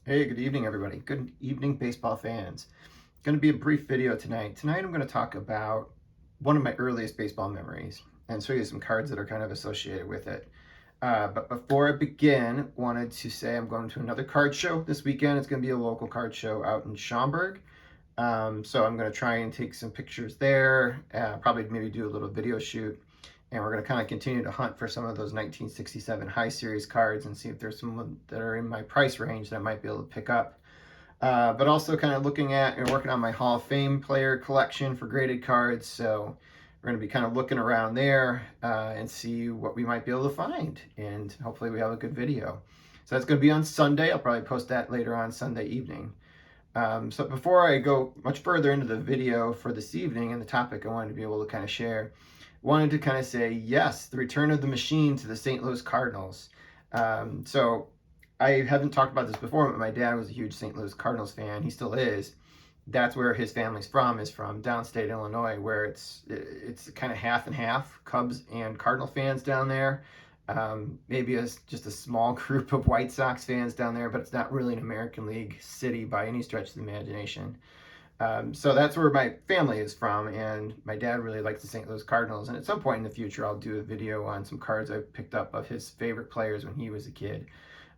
Hey, good evening, everybody. Good evening, baseball fans. Going to be a brief video tonight. Tonight, I'm going to talk about one of my earliest baseball memories and show you some cards that are kind of associated with it. But before I begin, wanted to say I'm going to another card show this weekend. It's going to be a local card show out in Schaumburg. So I'm going to try and take some pictures there, probably maybe do a little video shoot. And we're going to kind of continue to hunt for some of those 1967 high series cards and see if there's some that are in my price range that I might be able to pick up. But also kind of looking at and working on my Hall of Fame player collection for graded cards. So we're going to be kind of looking around there and see what we might be able to find. And hopefully we have a good video. So that's going to be on Sunday. I'll probably post that later on Sunday evening. So before I go much further into the video for this evening and the topic I wanted to be able to kind of share, wanted to kind of say, yes, the return of the machine to the St. Louis Cardinals. So I haven't talked about this before, but my dad was a huge St. Louis Cardinals fan. He still is. That's where his family's from, is from downstate Illinois, where it's kind of half and half, Cubs and Cardinal fans down there. Maybe just a small group of White Sox fans down there, but it's not really an American League city by any stretch of the imagination. So that's where my family is from, and my dad really likes the St. Louis Cardinals. And at some point in the future, I'll do a video on some cards I picked up of his favorite players when he was a kid.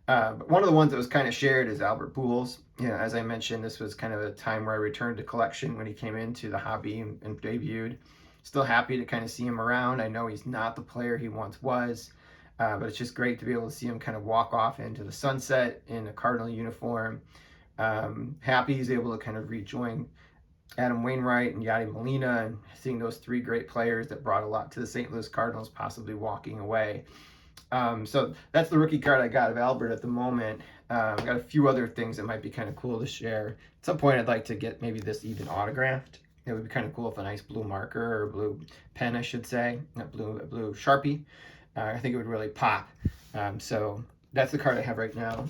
But one of the ones that was kind of shared is Albert Pujols. As I mentioned, this was kind of a time where I returned to collection when he came into the hobby and debuted. Still happy to kind of see him around. I know he's not the player he once was, but it's just great to be able to see him kind of walk off into the sunset in a Cardinal uniform. Happy he's able to kind of rejoin Adam Wainwright and Yadi Molina, and seeing those three great players that brought a lot to the St. Louis Cardinals possibly walking away. So that's the rookie card I got of Albert at the moment. I've got a few other things that might be kind of cool to share. At some point, I'd like to get maybe this even autographed. It would be kind of cool if a nice blue marker or blue pen, I should say, not blue Sharpie. I think it would really pop. So that's the card I have right now.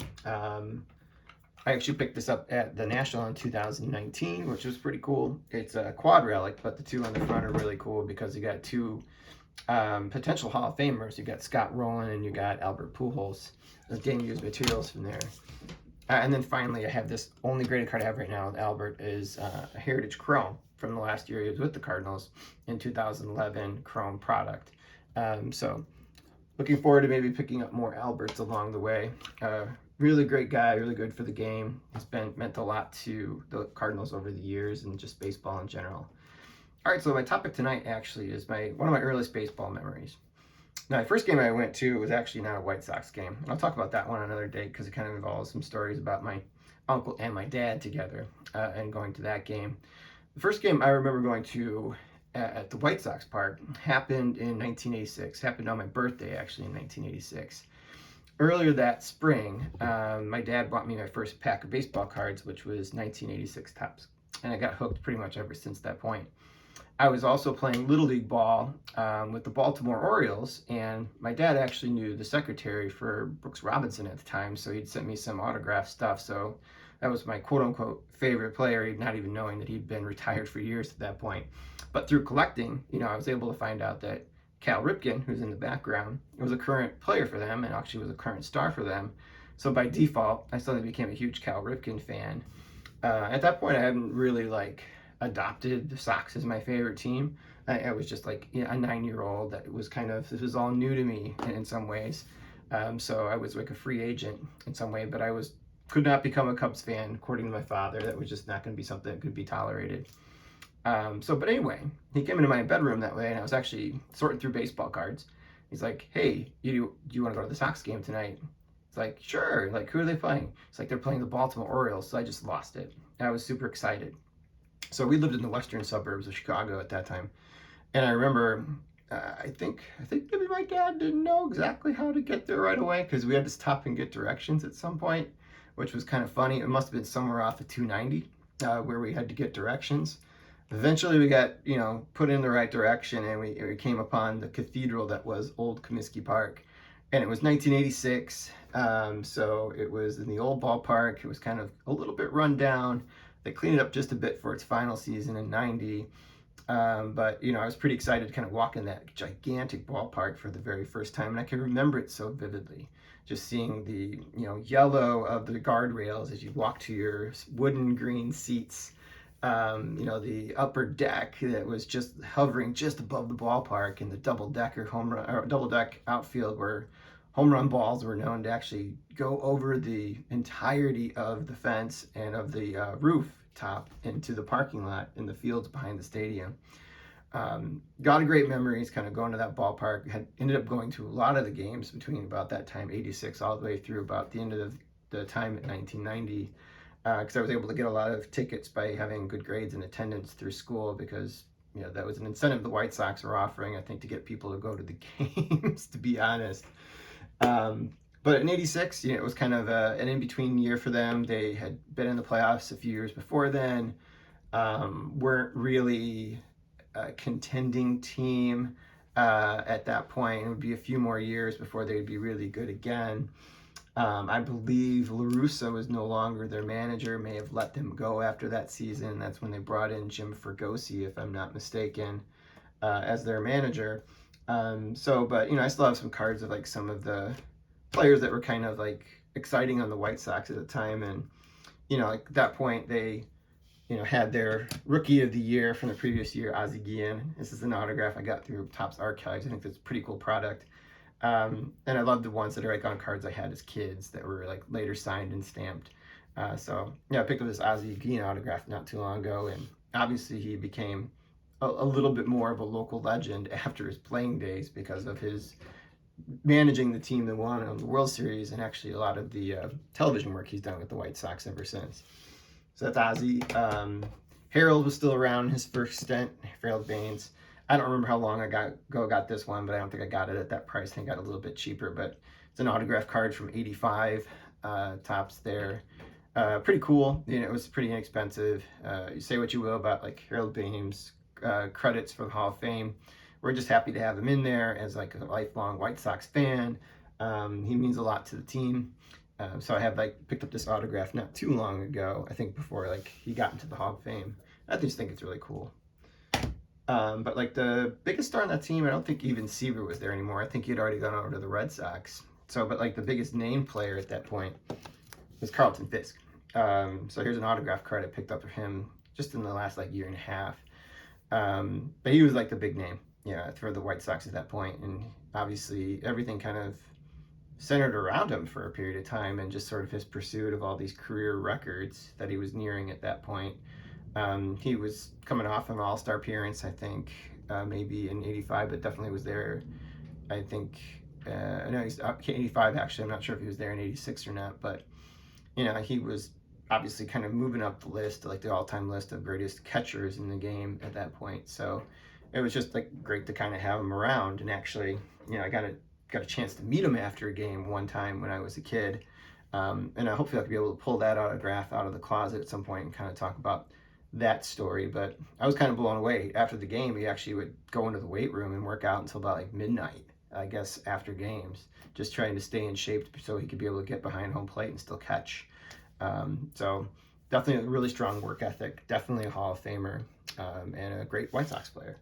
I actually picked this up at the National in 2019, which was pretty cool. It's a quad relic, but the two on the front are really cool because you got two potential Hall of Famers. You got Scott Rowland and you got Albert Pujols. The game used materials from there. And then finally, I have this only graded card I have right now with Albert is a Heritage Chrome from the last year he was with the Cardinals in 2011 Chrome product. So looking forward to maybe picking up more Alberts along the way. Really great guy, really good for the game. He's meant a lot to the Cardinals over the years and just baseball in general. All right, so my topic tonight actually is one of my earliest baseball memories. Now, the first game I went to was actually not a White Sox game. And I'll talk about that one another day because it kind of involves some stories about my uncle and my dad together and going to that game. The first game I remember going to at the White Sox park happened in 1986. Happened on my birthday, actually, in 1986. Earlier that spring, my dad bought me my first pack of baseball cards, which was 1986 Topps. And I got hooked pretty much ever since that point. I was also playing Little League ball with the Baltimore Orioles, and my dad actually knew the secretary for Brooks Robinson at the time, so he'd sent me some autograph stuff. So that was my quote-unquote favorite player, not even knowing that he'd been retired for years at that point. But through collecting, I was able to find out that Cal Ripken, who's in the background, was a current player for them and actually was a current star for them. So by default, I suddenly became a huge Cal Ripken fan. At that point, I hadn't really adopted the Sox as my favorite team. I was just like a 9-year-old that was this was all new to me in some ways. So I was like a free agent in some way, but could not become a Cubs fan according to my father. That was just not going to be something that could be tolerated. But anyway, he came into my bedroom that way, and I was actually sorting through baseball cards. He's like, "Hey, do you want to go to the Sox game tonight?" It's like, "Sure." Like, who are they playing? It's like, they're playing the Baltimore Orioles. So I just lost it. I was super excited. So we lived in the western suburbs of Chicago at that time, and I remember, I think maybe my dad didn't know exactly how to get there right away because we had to stop and get directions at some point, which was kind of funny. It must have been somewhere off of 290 where we had to get directions. Eventually, we got put in the right direction, and we came upon the cathedral that was Old Comiskey Park, and it was 1986. So it was in the old ballpark. It was kind of a little bit run down. They cleaned it up just a bit for its final season in '90. But I was pretty excited to kind of walk in that gigantic ballpark for the very first time, and I can remember it so vividly. just seeing the yellow of the guardrails as you walk to your wooden green seats. The upper deck that was just hovering just above the ballpark, and the double decker home run or double deck outfield where home run balls were known to actually go over the entirety of the fence and of the roof top into the parking lot in the fields behind the stadium. Got a great memories kind of going to that ballpark. Had ended up going to a lot of the games between about that time, 86, all the way through about the end of the time at 1990, because I was able to get a lot of tickets by having good grades and attendance through school, because that was an incentive the White Sox were offering, I think, to get people to go to the games, to be honest. But in 86, it was kind of an in-between year for them. They had been in the playoffs a few years before then, weren't really a contending team at that point. It would be a few more years before they'd be really good again. I believe LaRussa was no longer their manager, may have let them go after that season. That's when they brought in Jim Fregosi, if I'm not mistaken, as their manager. But I still have some cards of like some of the players that were kind of like exciting on the White Sox at the time. And, like at that point, they, had their rookie of the year from the previous year, Ozzy Guinea. This is an autograph I got through Topps Archives. I think that's a pretty cool product. And I love the ones that are like on cards I had as kids that were like later signed and stamped. I picked up this Ozzy Guinea autograph not too long ago, and obviously he became a little bit more of a local legend after his playing days because of his managing the team that won the World Series, and actually a lot of the television work he's done with the White Sox ever since. So that's Ozzy. Harold was still around his first stint, Harold Baines. I don't remember how long I got this one, but I don't think I got it at that price. I think I got it a little bit cheaper, but it's an autograph card from 85, Topps there. Pretty cool. It was pretty inexpensive. You say what you will about like Harold Baines' credits for the Hall of Fame. We're just happy to have him in there as like a lifelong White Sox fan. He means a lot to the team. So I have like picked up this autograph not too long ago, I think before like he got into the Hall of Fame. I just think it's really cool. But like the biggest star on that team, I don't think even Seaver was there anymore. I think he had already gone over to the Red Sox. But like the biggest name player at that point was Carlton Fisk. So here's an autograph card I picked up for him just in the last like year and a half. But he was like the big name, for the White Sox at that point. And obviously everything kind of centered around him for a period of time, and just sort of his pursuit of all these career records that he was nearing at that point. He was coming off an all-star appearance, I think, maybe in 85, but definitely was there, I think, no, he's 85 actually. I'm not sure if he was there in 86 or not, but, he was obviously kind of moving up the list, like the all-time list of greatest catchers in the game at that point. So it was just like great to kind of have him around. And actually, I got a chance to meet him after a game one time when I was a kid. And hopefully I'll be able to pull that autograph out of the closet at some point and kind of talk about that story. But I was kind of blown away. After the game, he actually would go into the weight room and work out until about like midnight, I guess, after games, just trying to stay in shape so he could be able to get behind home plate and still catch. So definitely a really strong work ethic, definitely a Hall of Famer, and a great White Sox player.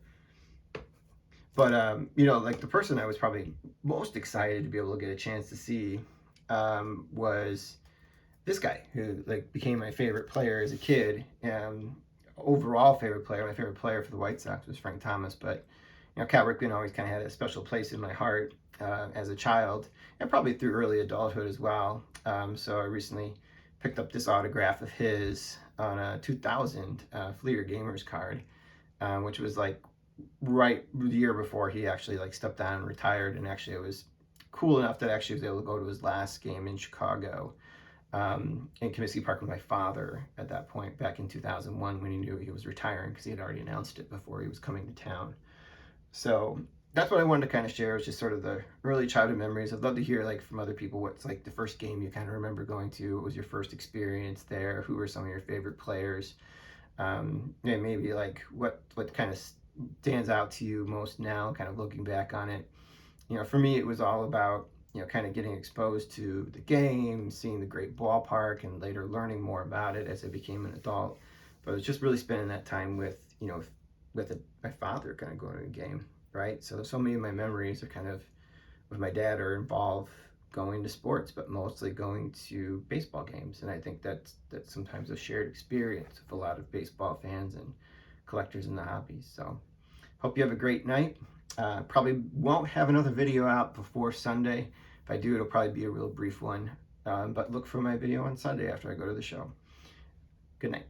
But, like the person I was probably most excited to be able to get a chance to see was this guy who like became my favorite player as a kid. Overall favorite player, my favorite player for the White Sox was Frank Thomas. But, Cal Ripken always kind of had a special place in my heart as a child, and probably through early adulthood as well. So I recently picked up this autograph of his on a 2000 Fleer Gamers card, which was like right the year before he actually like stepped down and retired. And actually it was cool enough that I actually was able to go to his last game in Chicago, in Comiskey Park with my father at that point back in 2001, when he knew he was retiring, because he had already announced it before he was coming to town. So that's what I wanted to kind of share, was just sort of the early childhood memories. I'd love to hear like from other people what's like the first game you kind of remember going to. What was your first experience there? Who were some of your favorite players? Maybe like what kind of stands out to you most now, kind of looking back on it. For me, it was all about, kind of getting exposed to the game, seeing the great ballpark, and later learning more about it as I became an adult. But it was just really spending that time with, my father kind of going to the game, right? So many of my memories are kind of with my dad, are involved going to sports, but mostly going to baseball games. And I think that's sometimes a shared experience of a lot of baseball fans and collectors in the hobby. So hope you have a great night. Probably won't have another video out before Sunday. If I do, it'll probably be a real brief one. But look for my video on Sunday after I go to the show. Good night.